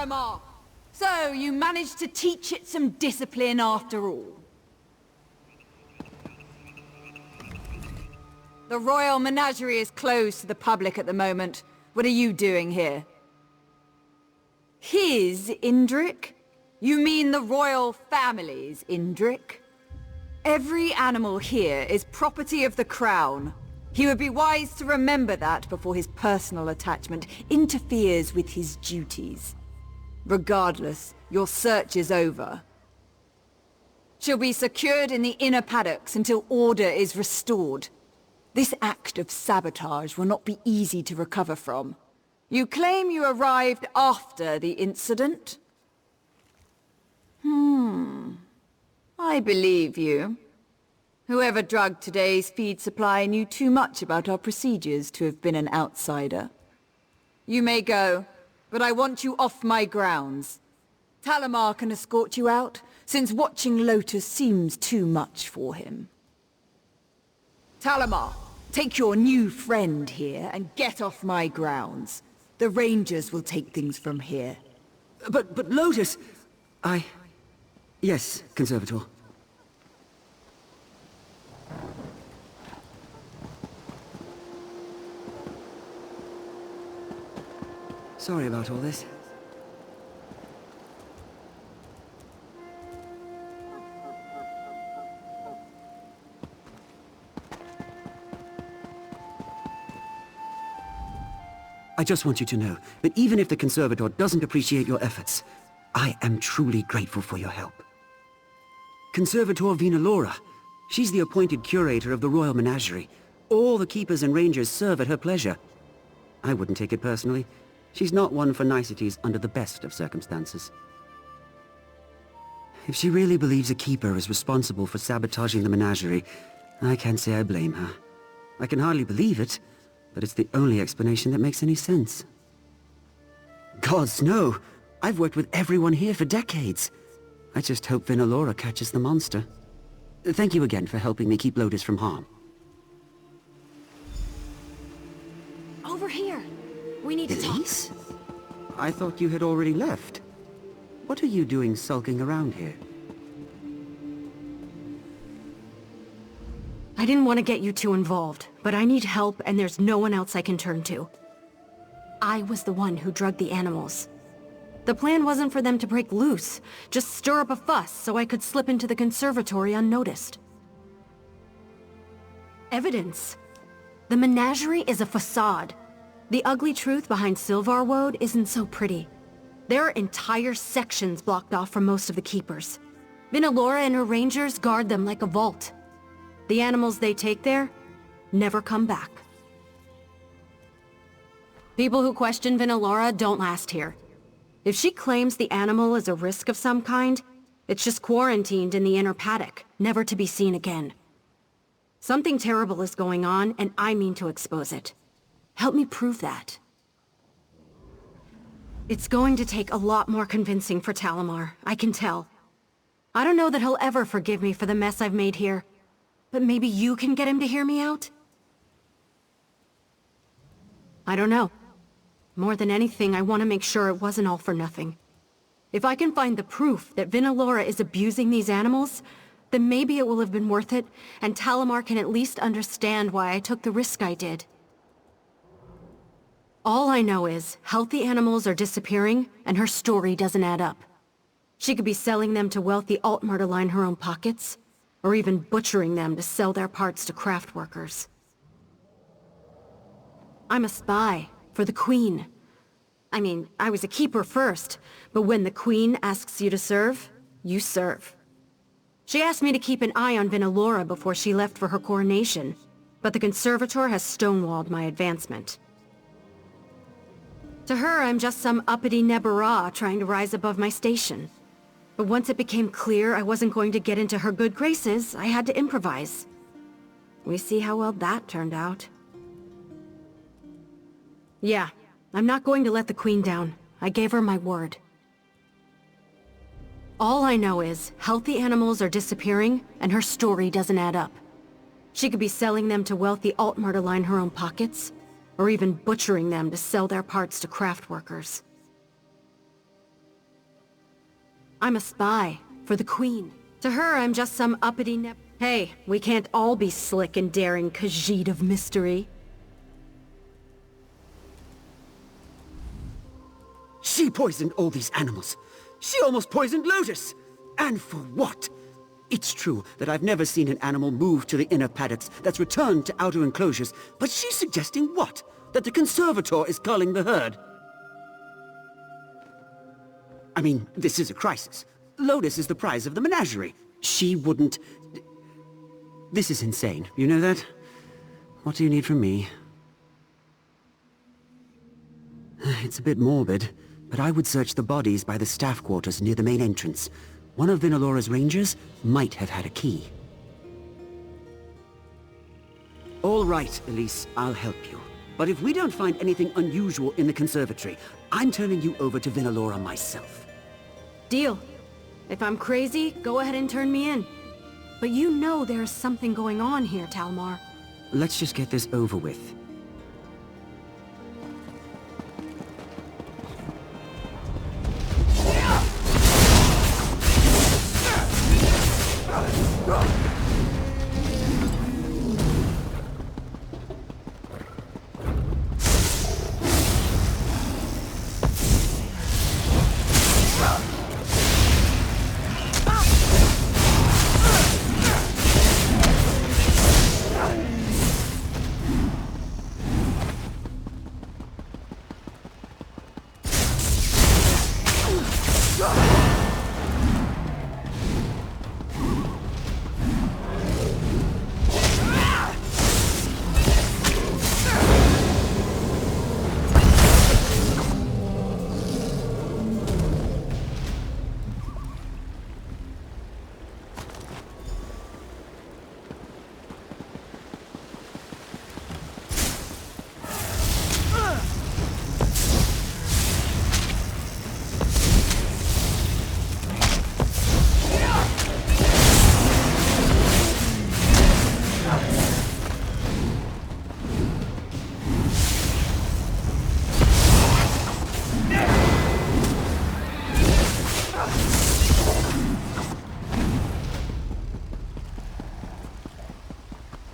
Talamar! So, you managed to teach it some discipline after all. The Royal Menagerie is closed to the public at the moment. What are you doing here? His Indrik? You mean the royal family's Indrik? Every animal here is property of the crown. He would be wise to remember that before his personal attachment interferes with his duties. Regardless, your search is over. She'll be secured in the inner paddocks until order is restored. This act of sabotage will not be easy to recover from. You claim you arrived after the incident? I believe you. Whoever drugged today's feed supply knew too much about our procedures to have been an outsider. You may go, but I want you off my grounds. Talamar can escort you out, since watching Lotus seems too much for him. Talamar, take your new friend here and get off my grounds. The Rangers will take things from here. But Lotus... Yes, Conservator. Sorry about all this. I just want you to know that even if the Conservator doesn't appreciate your efforts, I am truly grateful for your help. Conservator Vinalora. She's the appointed curator of the Royal Menagerie. All the keepers and rangers serve at her pleasure. I wouldn't take it personally. She's not one for niceties under the best of circumstances. If she really believes a keeper is responsible for sabotaging the menagerie, I can't say I blame her. I can hardly believe it, but it's the only explanation that makes any sense. Gods, no! I've worked with everyone here for decades. I just hope Vinalora catches the monster. Thank you again for helping me keep Lotus from harm. Over here. We need to talk. Elise? I thought you had already left. What are you doing sulking around here? I didn't want to get you too involved, but I need help and there's no one else I can turn to. I was the one who drugged the animals. The plan wasn't for them to break loose, just stir up a fuss so I could slip into the conservatory unnoticed. Evidence. The menagerie is a facade. The ugly truth behind Sylvar Woad isn't so pretty. There are entire sections blocked off from most of the keepers. Vinalora and her rangers guard them like a vault. The animals they take there never come back. People who question Vinalora don't last here. If she claims the animal is a risk of some kind, it's just quarantined in the inner paddock, never to be seen again. Something terrible is going on, and I mean to expose it. Help me prove that. It's going to take a lot more convincing for Talamar, I can tell. I don't know that he'll ever forgive me for the mess I've made here, but maybe you can get him to hear me out? I don't know. More than anything, I want to make sure it wasn't all for nothing. If I can find the proof that Vinalora is abusing these animals, then maybe it will have been worth it, and Talamar can at least understand why I took the risk I did. All I know is, healthy animals are disappearing, and her story doesn't add up. She could be selling them to wealthy Altmer to line her own pockets, or even butchering them to sell their parts to craft workers. I'm a spy. For the Queen. I mean, I was a keeper first, but when the Queen asks you to serve, you serve. She asked me to keep an eye on Vinalora before she left for her coronation, but the Conservator has stonewalled my advancement. To her, I'm just some uppity Nebara trying to rise above my station. But once it became clear I wasn't going to get into her good graces, I had to improvise. We see how well that turned out. Yeah, I'm not going to let the Queen down. I gave her my word. All I know is, healthy animals are disappearing, and her story doesn't add up. She could be selling them to wealthy Altmer to line her own pockets, or even butchering them to sell their parts to craft workers. I'm a spy for the Queen. To her, I'm just some uppity Hey, we can't all be slick and daring Khajiit of mystery. She poisoned all these animals. She almost poisoned Lotus. And for what? It's true that I've never seen an animal move to the inner paddocks that's returned to outer enclosures, but she's suggesting what? That the conservator is culling the herd? I mean, this is a crisis. Lotus is the prize of the menagerie. She wouldn't... This is insane, you know that? What do you need from me? It's a bit morbid, but I would search the bodies by the staff quarters near the main entrance. One of Vinalora's rangers might have had a key. All right, Elise, I'll help you. But if we don't find anything unusual in the conservatory, I'm turning you over to Vinalora myself. Deal. If I'm crazy, go ahead and turn me in. But you know there's something going on here, Talmar. Let's just get this over with.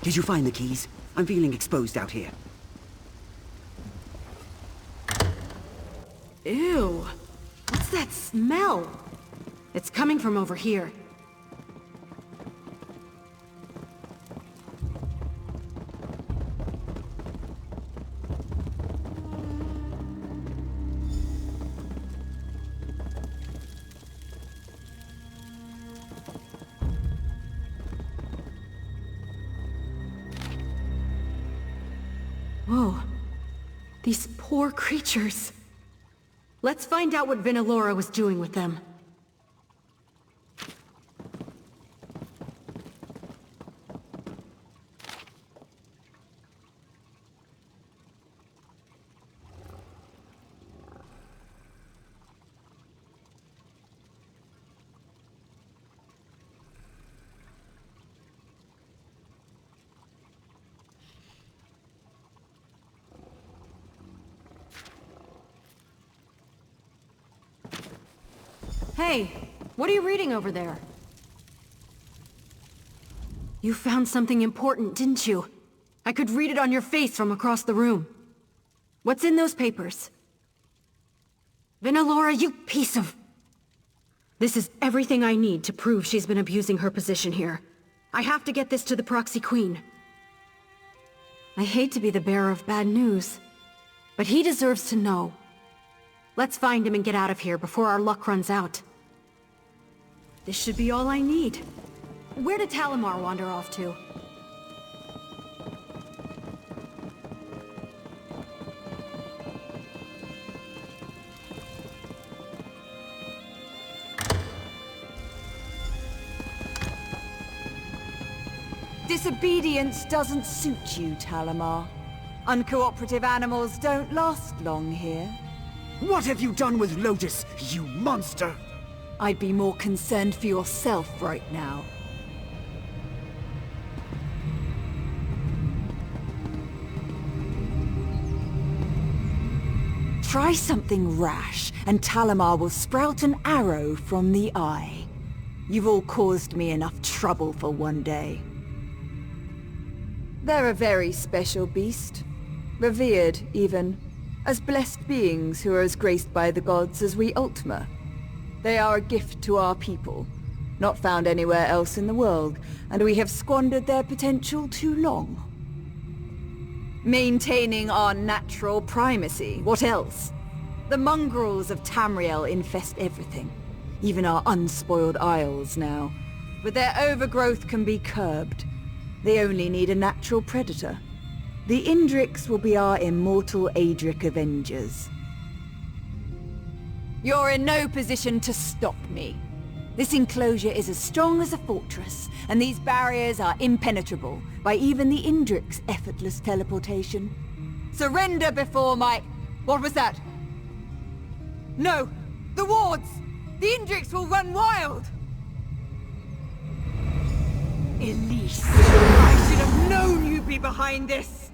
Did you find the keys? I'm feeling exposed out here. Ew. What's that smell? It's coming from over here. Whoa. These poor creatures. Let's find out what Vinalora was doing with them. Hey, what are you reading over there? You found something important, didn't you? I could read it on your face from across the room. What's in those papers? Vinalora, you piece of... This is everything I need to prove she's been abusing her position here. I have to get this to the Proxy Queen. I hate to be the bearer of bad news, but he deserves to know. Let's find him and get out of here before our luck runs out. This should be all I need. Where did Talimar wander off to? Disobedience doesn't suit you, Talimar. Uncooperative animals don't last long here. What have you done with Lotus, you monster? I'd be more concerned for yourself right now. Try something rash, and Talamar will sprout an arrow from the eye. You've all caused me enough trouble for one day. They're a very special beast. Revered, even, as blessed beings who are as graced by the gods as we Ultima. They are a gift to our people, not found anywhere else in the world, and we have squandered their potential too long. Maintaining our natural primacy, what else? The mongrels of Tamriel infest everything, even our unspoiled isles now. But their overgrowth can be curbed. They only need a natural predator. The Indrics will be our immortal Adric Avengers. You're in no position to stop me. This enclosure is as strong as a fortress, and these barriers are impenetrable by even the Indric's effortless teleportation. Surrender before my... What was that? No! The wards! The Indrics will run wild! Elise! I should have known you'd be behind this!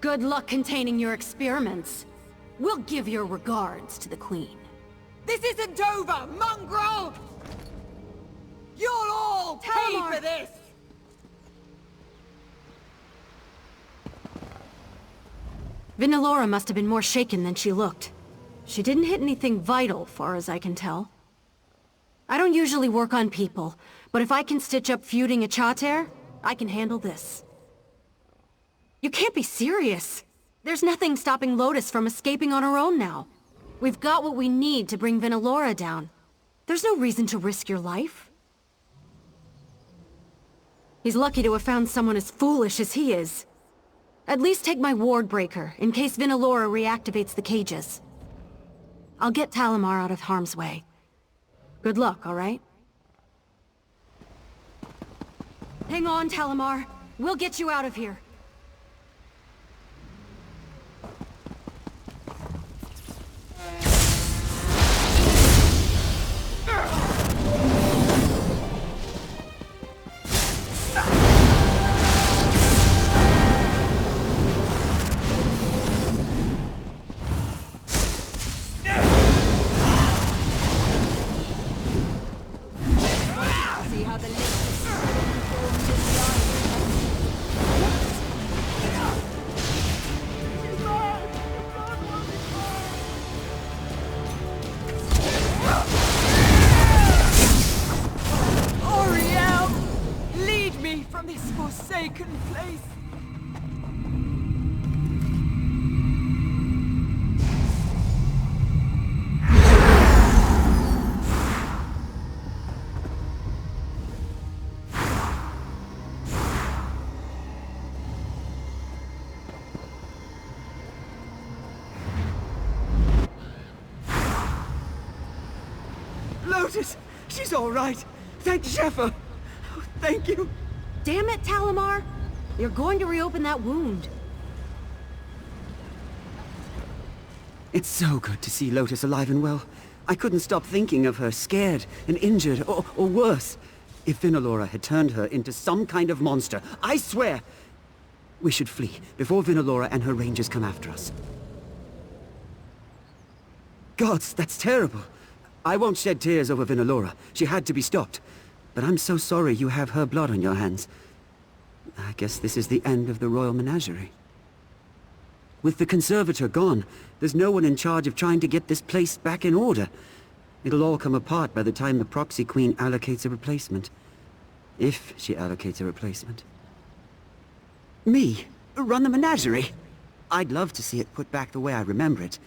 Good luck containing your experiments. We'll give your regards to the Queen. This isn't over, mongrel! You'll all pay for this! Vinalora must have been more shaken than she looked. She didn't hit anything vital, far as I can tell. I don't usually work on people, but if I can stitch up feuding a Chater, I can handle this. You can't be serious. There's nothing stopping Lotus from escaping on her own now. We've got what we need to bring Vinalora down. There's no reason to risk your life. He's lucky to have found someone as foolish as he is. At least take my ward breaker, in case Vinalora reactivates the cages. I'll get Talamar out of harm's way. Good luck, alright? Hang on, Talamar. We'll get you out of here. Forsaken place. Lotus, she's all right. Thank Sheffer. Oh, thank you. Damn it, Talamar! You're going to reopen that wound. It's so good to see Lotus alive and well. I couldn't stop thinking of her, scared and injured, or worse. If Vinalora had turned her into some kind of monster, I swear! We should flee before Vinalora and her rangers come after us. Gods, that's terrible. I won't shed tears over Vinalora. She had to be stopped. But I'm so sorry you have her blood on your hands. I guess this is the end of the royal menagerie. With the conservator gone, there's no one in charge of trying to get this place back in order. It'll all come apart by the time the proxy queen allocates a replacement. If she allocates a replacement. Me? Run the menagerie? I'd love to see it put back the way I remember it.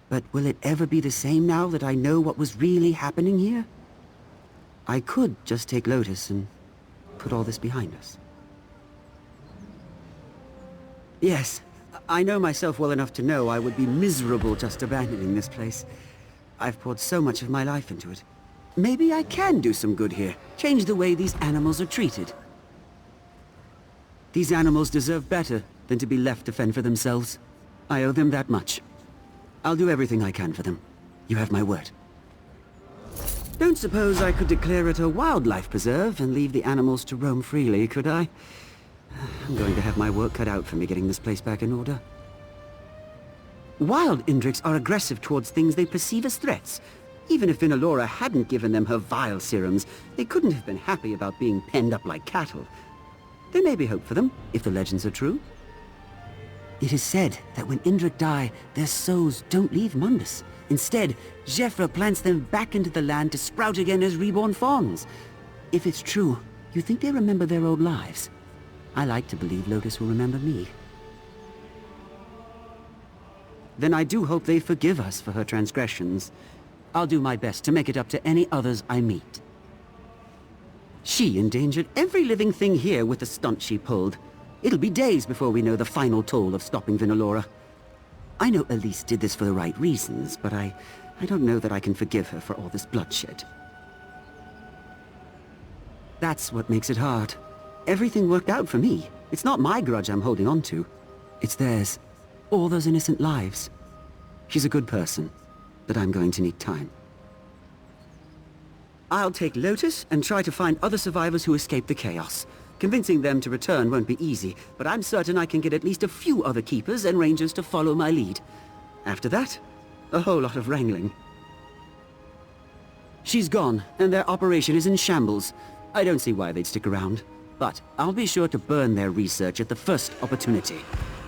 But will it ever be the same now that I know what was really happening here? I could just take Lotus and put all this behind us. Yes, I know myself well enough to know I would be miserable just abandoning this place. I've poured so much of my life into it. Maybe I can do some good here. Change the way these animals are treated. These animals deserve better than to be left to fend for themselves. I owe them that much. I'll do everything I can for them. You have my word. Don't suppose I could declare it a wildlife preserve and leave the animals to roam freely, could I? I'm going to have my work cut out for me getting this place back in order. Wild Indrics are aggressive towards things they perceive as threats. Even if Vinalora hadn't given them her vile serums, they couldn't have been happy about being penned up like cattle. There may be hope for them, if the legends are true. It is said that when Indrik die, their souls don't leave Mundus. Instead, Jeffra plants them back into the land to sprout again as reborn fawns. If it's true, you think they remember their old lives? I like to believe Lotus will remember me. Then I do hope they forgive us for her transgressions. I'll do my best to make it up to any others I meet. She endangered every living thing here with the stunt she pulled. It'll be days before we know the final toll of stopping Vinalora. I know Elise did this for the right reasons, but I don't know that I can forgive her for all this bloodshed. That's what makes it hard. Everything worked out for me. It's not my grudge I'm holding on to. It's theirs. All those innocent lives. She's a good person, but I'm going to need time. I'll take Lotus and try to find other survivors who escaped the chaos. Convincing them to return won't be easy, but I'm certain I can get at least a few other keepers and rangers to follow my lead. After that, a whole lot of wrangling. She's gone, and their operation is in shambles. I don't see why they'd stick around, but I'll be sure to burn their research at the first opportunity.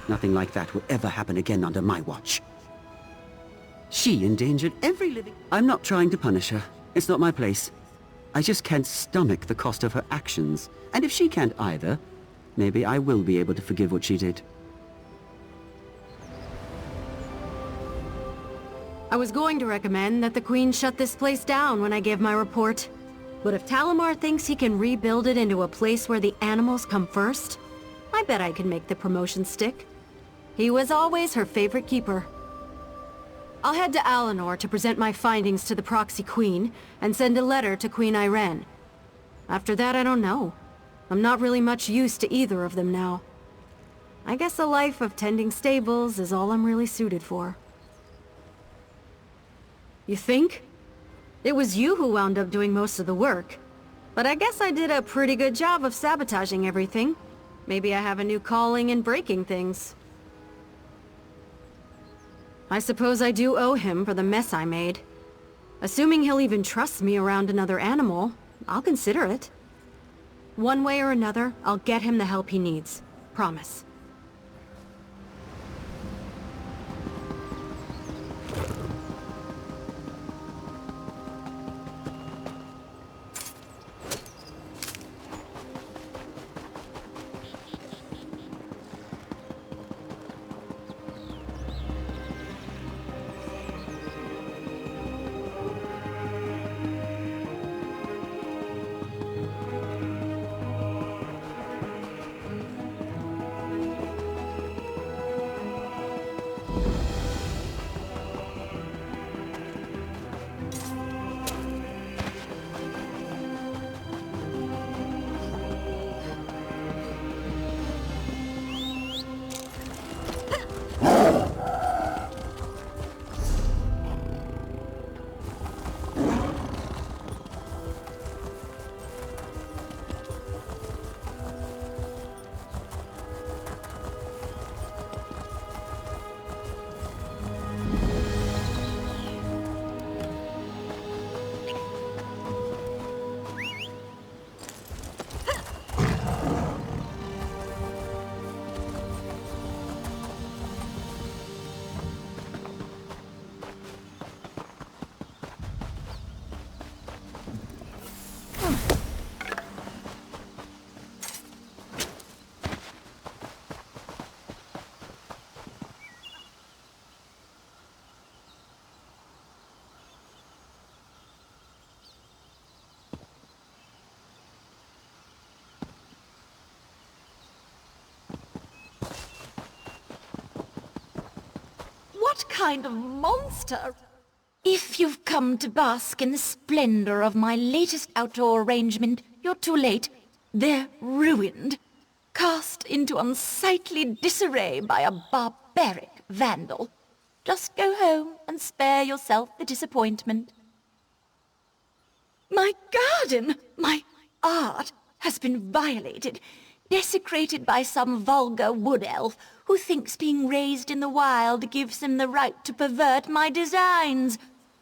Nothing like that will ever happen again under my watch. She endangered every living... I'm not trying to punish her. It's not my place. I just can't stomach the cost of her actions. And if she can't either, maybe I will be able to forgive what she did. I was going to recommend that the Queen shut this place down when I gave my report. But if Talamar thinks he can rebuild it into a place where the animals come first, I bet I can make the promotion stick. He was always her favorite keeper. I'll head to Alinor to present my findings to the Proxy Queen, and send a letter to Queen Irene. After that, I don't know. I'm not really much use to either of them now. I guess a life of tending stables is all I'm really suited for. You think? It was you who wound up doing most of the work. But I guess I did a pretty good job of sabotaging everything. Maybe I have a new calling in breaking things. I suppose I do owe him for the mess I made. Assuming he'll even trust me around another animal, I'll consider it. One way or another, I'll get him the help he needs. Promise. What kind of monster? If you've come to bask in the splendor of my latest outdoor arrangement, you're too late. They're ruined. Cast into unsightly disarray by a barbaric vandal. Just go home and spare yourself the disappointment. My garden, my art, has been violated. desecrated by some vulgar wood elf who thinks being raised in the wild gives him the right to pervert my designs.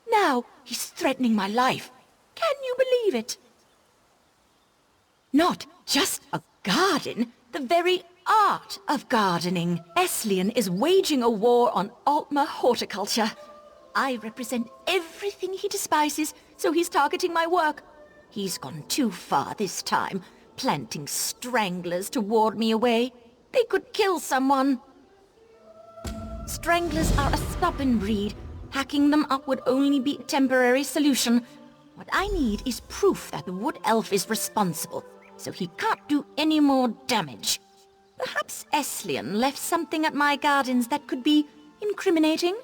Now he's threatening my life. Can you believe it? Not just a garden, the very art of gardening. Eslian is waging a war on Altmer horticulture. I represent everything he despises, so he's targeting my work. He's gone too far this time, planting stranglers to ward me away. They could kill someone. Stranglers are a stubborn breed. Hacking them up would only be a temporary solution. What I need is proof that the wood elf is responsible, so he can't do any more damage. Perhaps Eslian left something at my gardens that could be incriminating?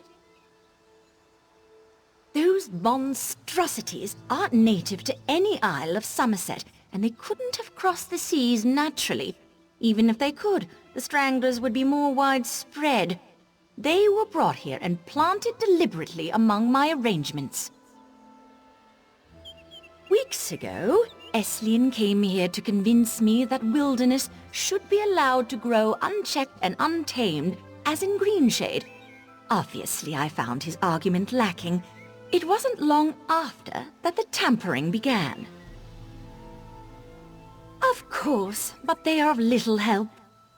Those monstrosities aren't native to any isle of Summerset, and they couldn't have crossed the seas naturally. Even if they could, the stranglers would be more widespread. They were brought here and planted deliberately among my arrangements. Weeks ago, Eslian came here to convince me that wilderness should be allowed to grow unchecked and untamed, as in Greenshade. Obviously, I found his argument lacking. It wasn't long after that the tampering began. Of course, but they are of little help.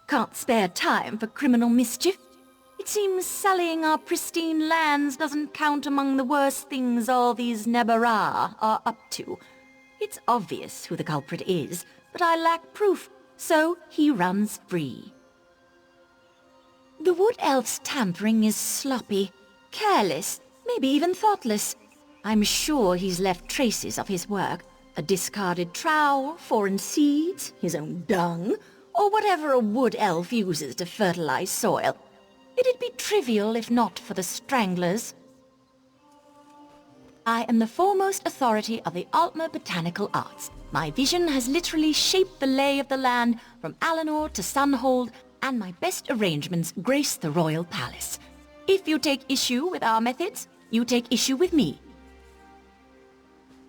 Can't spare time for criminal mischief. It seems sullying our pristine lands doesn't count among the worst things all these Nebara are up to. It's obvious who the culprit is, but I lack proof, so he runs free. The wood elf's tampering is sloppy, careless, maybe even thoughtless. I'm sure he's left traces of his work. A discarded trowel, foreign seeds, his own dung, or whatever a wood elf uses to fertilize soil. It'd be trivial if not for the stranglers. I am the foremost authority of the Altmer botanical arts. My vision has literally shaped the lay of the land from Alinor to Sunhold, and my best arrangements grace the royal palace. If you take issue with our methods, you take issue with me.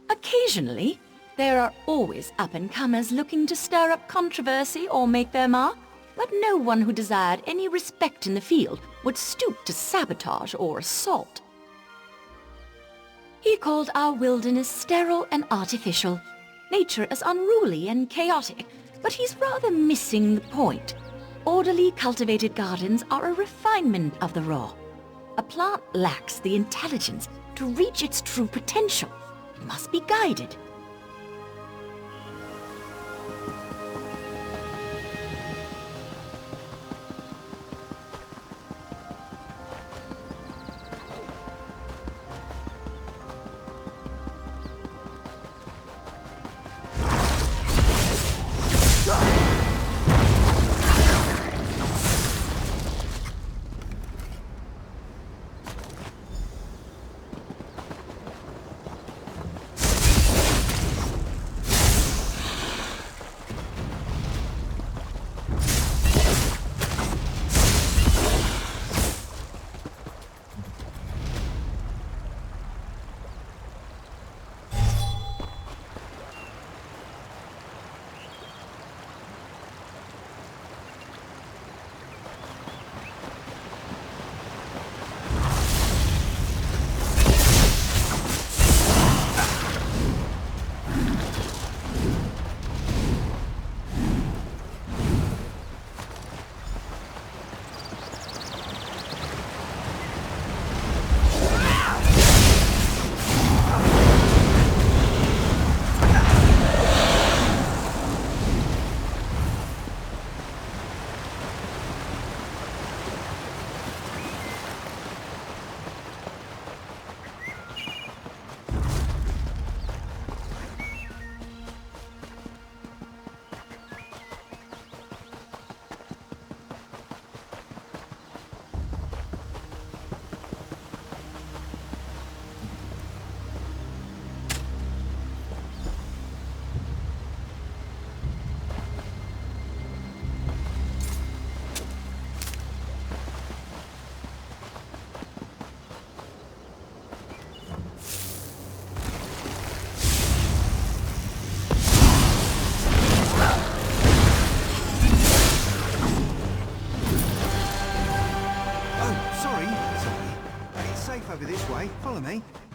Occasionally, there are always up-and-comers looking to stir up controversy or make their mark, but no one who desired any respect in the field would stoop to sabotage or assault. He called our wilderness sterile and artificial. Nature is unruly and chaotic, but he's rather missing the point. Orderly cultivated gardens are a refinement of the raw. A plant lacks the intelligence to reach its true potential. It must be guided. Follow me.